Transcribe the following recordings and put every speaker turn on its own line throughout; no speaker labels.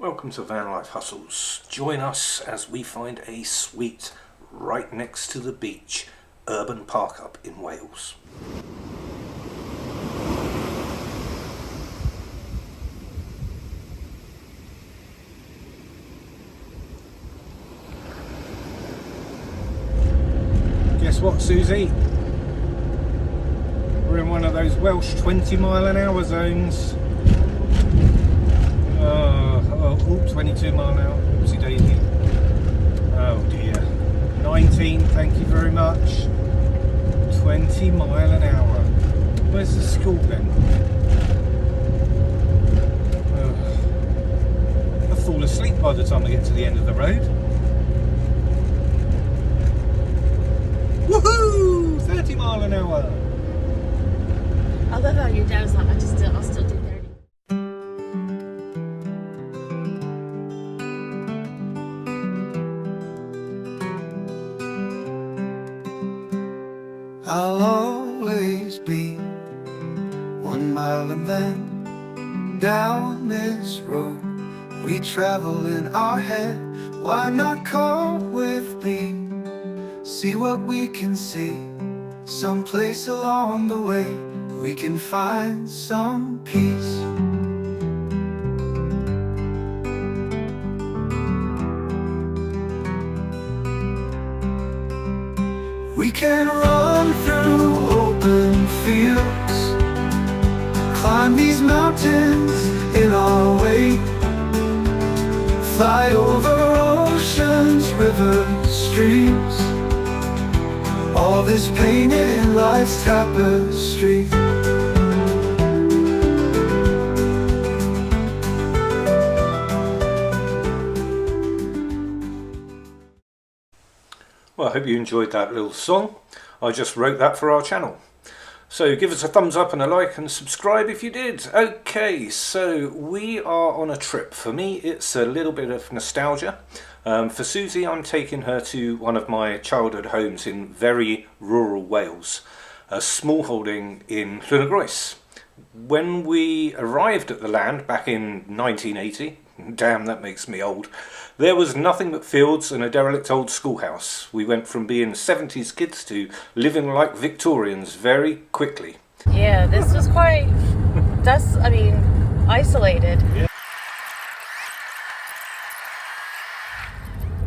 Welcome to Vanlife Hustles. Join us as we find a suite right next to the beach, urban park up in Wales. Guess what, Susie? We're in one of those Welsh 20-mile-an-hour zones. 22 mile an hour. Oopsie daisy. Oh dear. 19, thank you very much. 20 mile an hour. Where's the school then? I'll fall asleep by the time I get to the end of the road. Woohoo! 30 mile an hour.
I love how your dad was like, I'll still do 30.
I'll always be 1 mile and then down this road we travel in our head. Why not come with me? See what we can see. Someplace along the way we can find some peace. We can run through open fields, climb these mountains in our way, fly over oceans, rivers, streams, all this painted in life's tapestry.
Well, I hope you enjoyed that little song. I just wrote that for our channel. So give us a thumbs up and a like and subscribe if you did. Okay, so we are on a trip. For me, it's a little bit of nostalgia. For Susie, I'm taking her to one of my childhood homes in very rural Wales, a smallholding in Llwynargroes. When we arrived at the land back in 1980, damn, that makes me old, there was nothing but fields and a derelict old schoolhouse. We went from being 70s kids to living like Victorians very quickly.
Yeah, this was quite, isolated.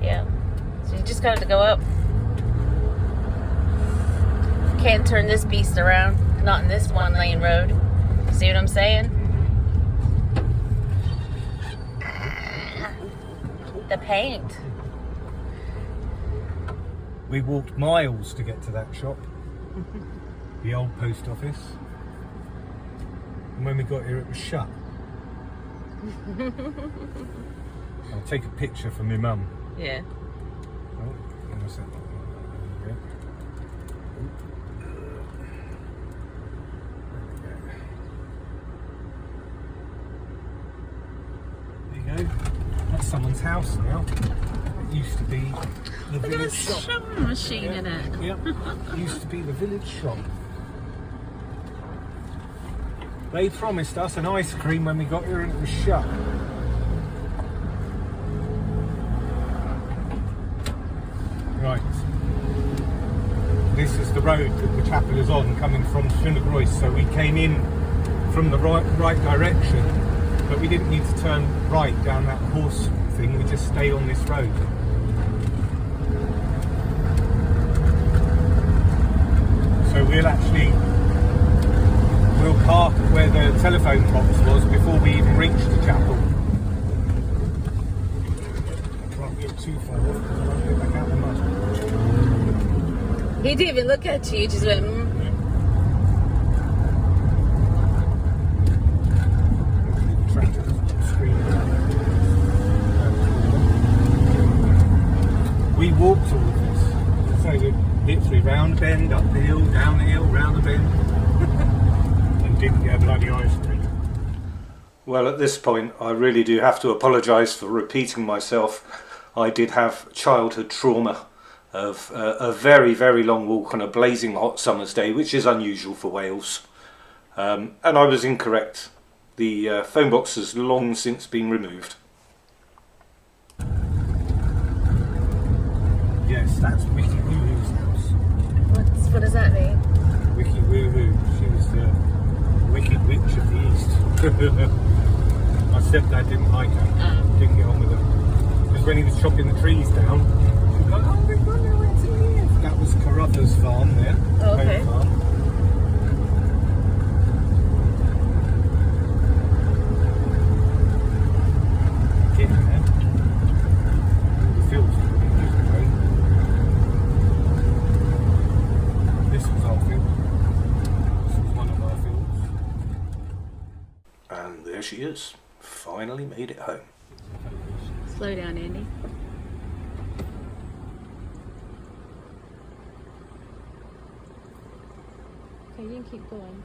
Yeah. So you just got to go up. Can't turn this beast around. Not in this one-lane road. See what I'm saying? The paint.
We walked miles to get to that shop, the old post office, and when we got here it was shut. I'll take a picture for my mum.
Yeah.
Oh, hang on a second. There you go. That's someone's house now. It used to be the village shop.
Sewing machine in it.
Yep. It used to be the village shop. They promised us an ice cream when we got here and it was shut. Right. This is the road that the chapel is on, coming from Llwynargroes. So we came in from the right direction, but we didn't need to turn right down that horse thing. We just stay on this road. So we'll park where the telephone box was before we even reach the chapel. I can't get too far off because I won't get back out the mud.
He didn't even look at you, he just went,
We walked all of this. So we literally round a bend, up the hill, down the hill, round the bend. And didn't get a bloody ice cream. Well, at this point, I really do have to apologise for repeating myself. I did have childhood trauma of a very, very long walk on a blazing hot summer's day, which is unusual for Wales. And I was incorrect. The phone box has long since been removed. Yes, that's Wiki Woo-Woo's house.
What does that mean?
Wiki Woo-Woo. She was the wicked witch of the East. My stepdad didn't like her. Didn't get on with her. Because when he was chopping the trees down, she was like, oh, we're going to here. That was Carruthers farm there.
Oh, okay.
Home farm. Getting there. The fields were just great. This was our field. This was one of our fields. And there she is. Finally made it home.
Slow down, Andy. Okay, you can keep going.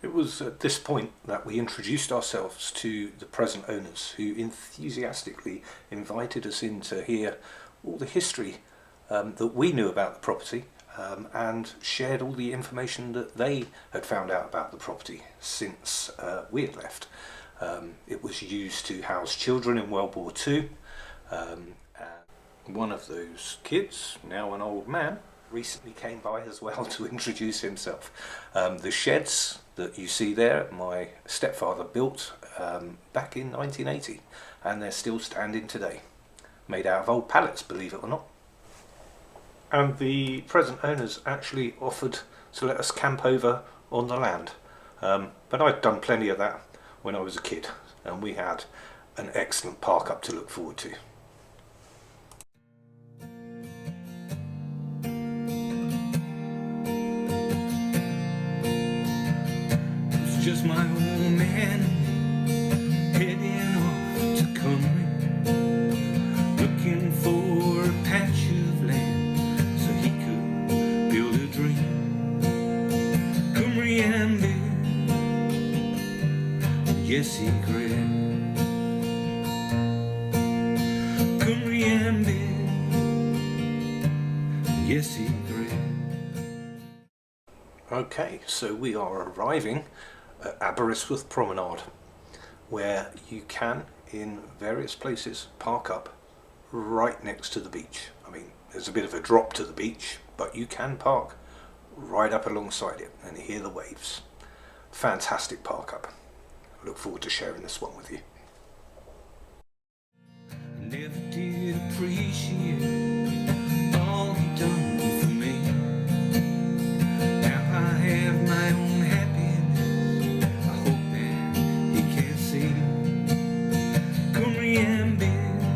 It was at this point that we introduced ourselves to the present owners, who enthusiastically invited us in to hear all the history that we knew about the property, and shared all the information that they had found out about the property since we had left. It was used to house children in World War II. And one of those kids, now an old man, recently came by as well to introduce himself. The sheds that you see there, my stepfather built back in 1980, and they're still standing today. Made out of old pallets, believe it or not. And the present owners actually offered to let us camp over on the land. But I'd done plenty of that when I was a kid, and we had an excellent park up to look forward to. It's just my old man heading off to Cymru, looking for a patch of land so he could build a dream. Cymru Am Byth, yes he grinned. Cymru Am Byth, yes he grinned. Okay, so we are arriving at Aberystwyth promenade, where you can, in various places, park up right next to the beach. I mean, there's a bit of a drop to the beach, but you can park right up alongside it and hear the waves. Fantastic park up. I look forward to sharing this one with you. Never did appreciate all he done for me. Now I have my own happiness, I hope that he can see. Cymru Am Byth,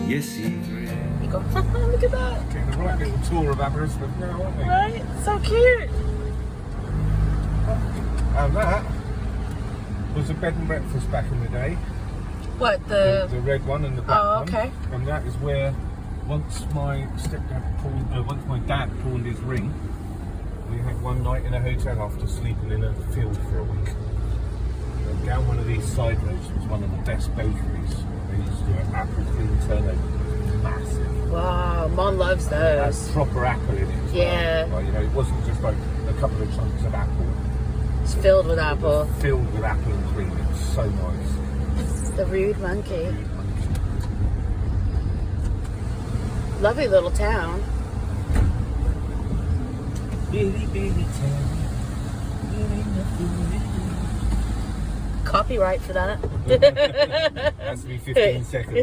yes he grinned.
You go, look at that.
Getting a right little tour of Aberystwyth now, aren't we?
Right? So cute.
And that was a bed and breakfast back in the day.
What,
The red one and the black
Oh, okay.
one. And that is where once my dad pawned his ring, we had one night in a hotel after sleeping in a field for a week. And down one of these side roads was one of the best bakeries. They used to do an apple cream turnover. Massive.
Wow, Mom loves
It
those.
had proper apple in it as
Yeah.
well. Like, you know, it wasn't just like a couple of chunks of apple.
It's filled with
It
apple.
was filled with apple and cream. It was so nice.
It's the rude monkey. Lovely little town.
Bitty, bitty town.
Copyright for that.
Has to be 15 seconds.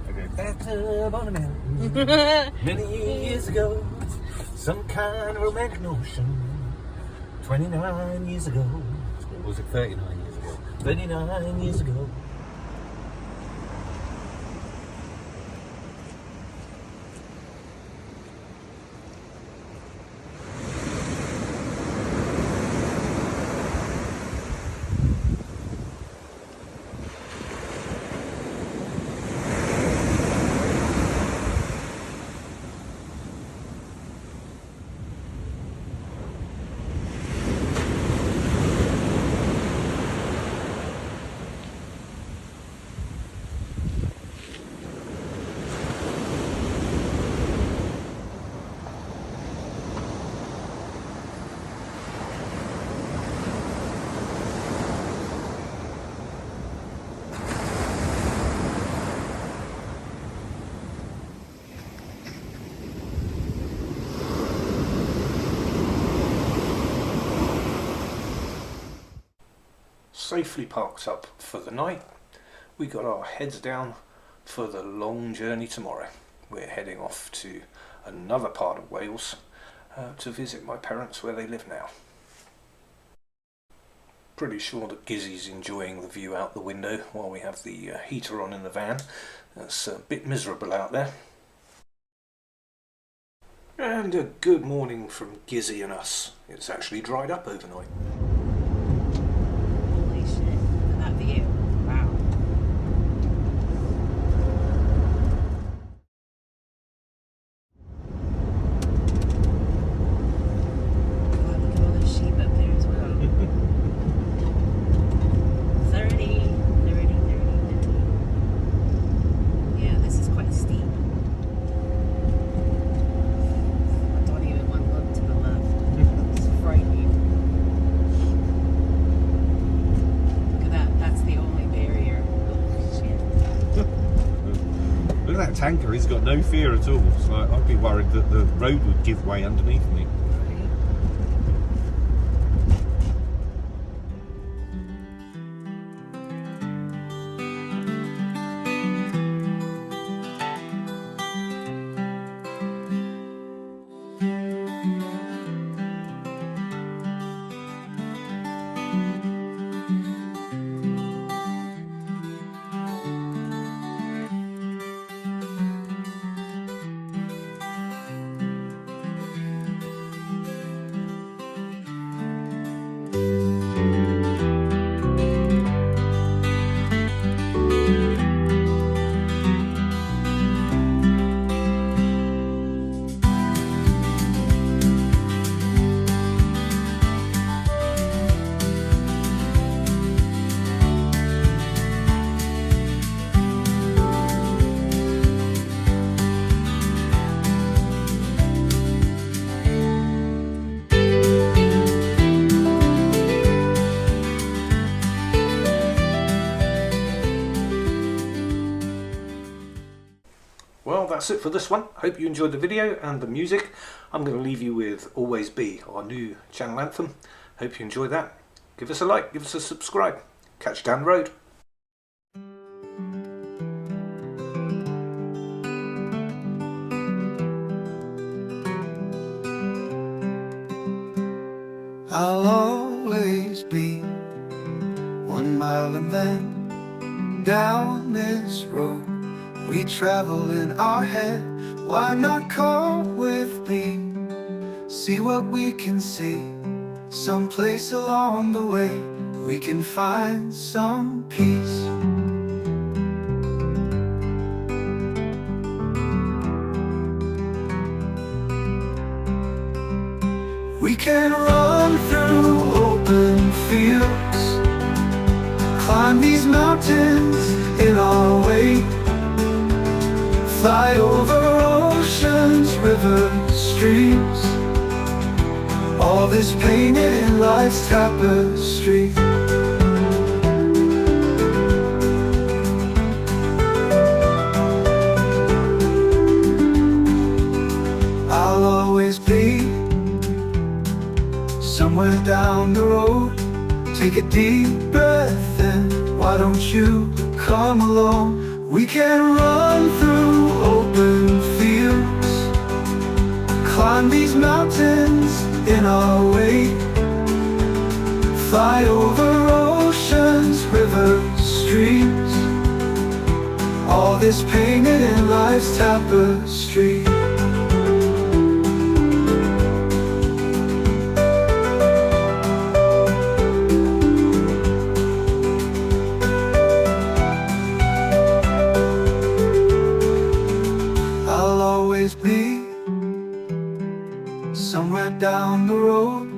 Okay. Back up on a mountain many years ago, some kind of romantic notion. 29 years ago. Or was it 39 years ago? 39 years ago. safely parked up for the night, we got our heads down for the long journey tomorrow. We're heading off to another part of Wales to visit my parents where they live now. Pretty sure that Gizzy's enjoying the view out the window while we have the heater on in the van. It's a bit miserable out there. And a good morning from Gizzy and us. It's actually dried up overnight.
Holy shit, look at that view. Wow. God, look at all the sheep up there as well. 30. Yeah, this is quite steep. I don't even want to look to the left. It's frightening. Look at that. That's the only barrier. Oh, shit.
Look at that tanker, he's got no fear at all. So I'd be worried that the road would give way underneath me.
Well, that's it for this one. Hope you enjoyed the video and the music. I'm going to leave you with Always Be, our new channel anthem. Hope you enjoyed that. Give us a like, give us a subscribe. Catch you down the road.
I'll always be 1 mile and then down this road we travel in our head. Why not come with me? See what we can see. Someplace along the way we can find some peace. We can run through open fields, climb these mountains in our way, fly over oceans, rivers, streams, all this painted in life's tapestry. I'll always be somewhere down the road. Take a deep breath in. Why don't you come along? We can run through open fields, climb these mountains in our way, fly over oceans, rivers, streams, all this painted in life's tapestry. Somewhere down the road,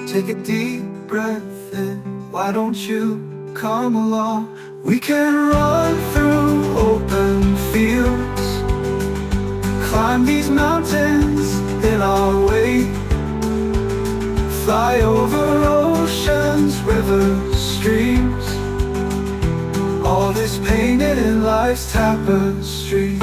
take a deep breath in. Why don't you come along? We can run through open fields, climb these mountains in our way, fly over oceans, rivers, streams, all this painted in life's tapestry.